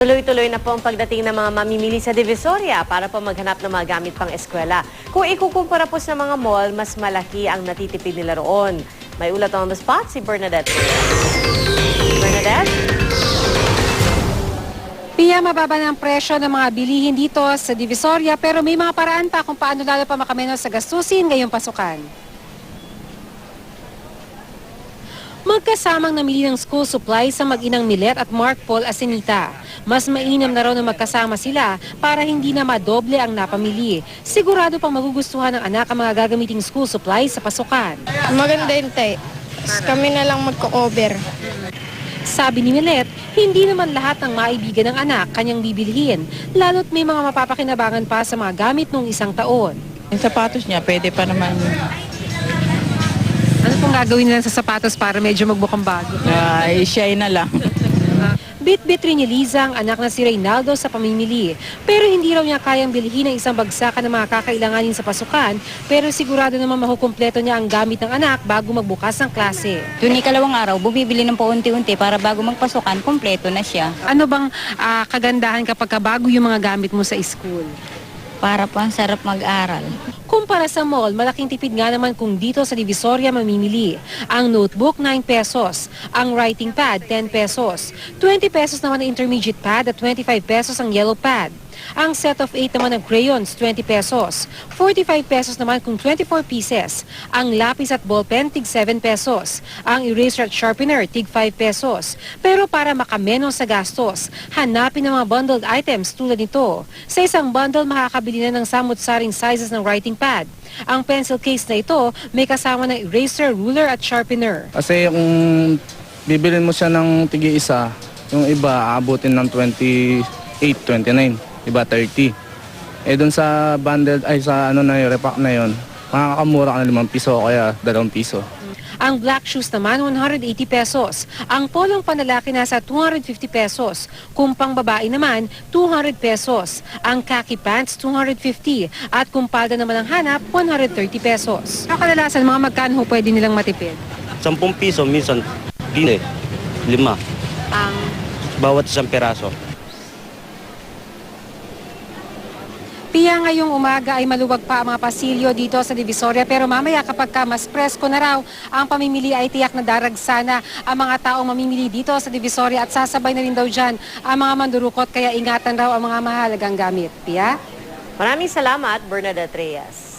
Tuloy-tuloy na po ang pagdating ng mga mamimili sa Divisoria para po maghanap ng mga gamit pang eskwela. Kung ikukumpara po sa mga mall, mas malaki ang natitipid nila roon. May ulat on the spot si Bernadette. Bernadette? Pia, mababa ng presyo ng mga bilihin dito sa Divisoria pero may mga paraan pa kung paano lalo pa makamenos sa gastusin ngayong pasukan. Magkasamang namili ng school supplies sa mag-inang Milet at Mark Paul Asenita. Mas mainam na raw na magkasama sila para hindi na madoble ang napamili. Sigurado pang magugustuhan ng anak ang mga gagamiting school supplies sa pasukan. Maganda yun, tay. Kami na lang magko-cover. Sabi ni Milet, hindi naman lahat ng maibigan ng anak kanyang bibilhin, lalo't may mga mapapakinabangan pa sa mga gamit noong isang taon. Yung sapatos niya, pwede pa naman. Ano pong gagawin nila sa sapatos para medyo magbukang bago? Ay, siya na lang. Bit-bit rin ni Liza ang anak na si Reynaldo sa pamimili. Pero hindi raw niya kayang bilhin ng isang bagsakan ng mga kakailanganin sa pasukan, pero sigurado naman makukumpleto niya ang gamit ng anak bago magbukas ng klase. Doon ikalawang araw, bumibili ng paunti-unti para bago magpasukan, kompleto na siya. Ano bang kagandahan kapag bago yung mga gamit mo sa school? Para po ang sarap mag-aral. Kumpara sa mall, malaking tipid nga naman kung dito sa Divisoria mamimili. Ang notebook, 9 pesos. Ang writing pad, 10 pesos. 20 pesos naman ang intermediate pad at 25 pesos ang yellow pad. Ang set of 8 naman ng crayons, 20 pesos. 45 pesos naman kung 24 pieces. Ang lapis at ballpen, tig 7 pesos. Ang eraser at sharpener, tig 5 pesos. Pero para makamenos sa gastos, hanapin ang mga bundled items tulad nito. Sa isang bundle, makakabili na ng samut-saring sizes ng writing pad. Ang pencil case na ito, may kasama ng eraser, ruler at sharpener. Kasi kung bibilin mo siya ng tigi-isa, yung iba aabutin ng 28, 29. Iba 30. Eh doon sa bundled ay sa ano na yun, repack na yon, makakamura ka na 5 piso o kaya 2 piso. Ang black shoes naman 180 pesos. Ang polong panlalaki nasa 250 pesos. Kung pang babae naman 200 pesos. Ang khaki pants 250 at kung palda naman ang hanap 130 pesos. Kadalasan mga magkano pwede nilang matipid? 10 piso, minsan 15, 5. Ang Bawat isang peraso. Pia, ngayong umaga ay maluwag pa ang mga pasilyo dito sa Divisoria pero mamaya kapag mas presko na raw ang pamimili ay tiyak na daragsana ang mga taong mamimili dito sa Divisoria at sasabay na rin daw dyan ang mga mandurukot kaya ingatan raw ang mga mahalagang gamit. Pia? Maraming salamat, Bernadette Reyes.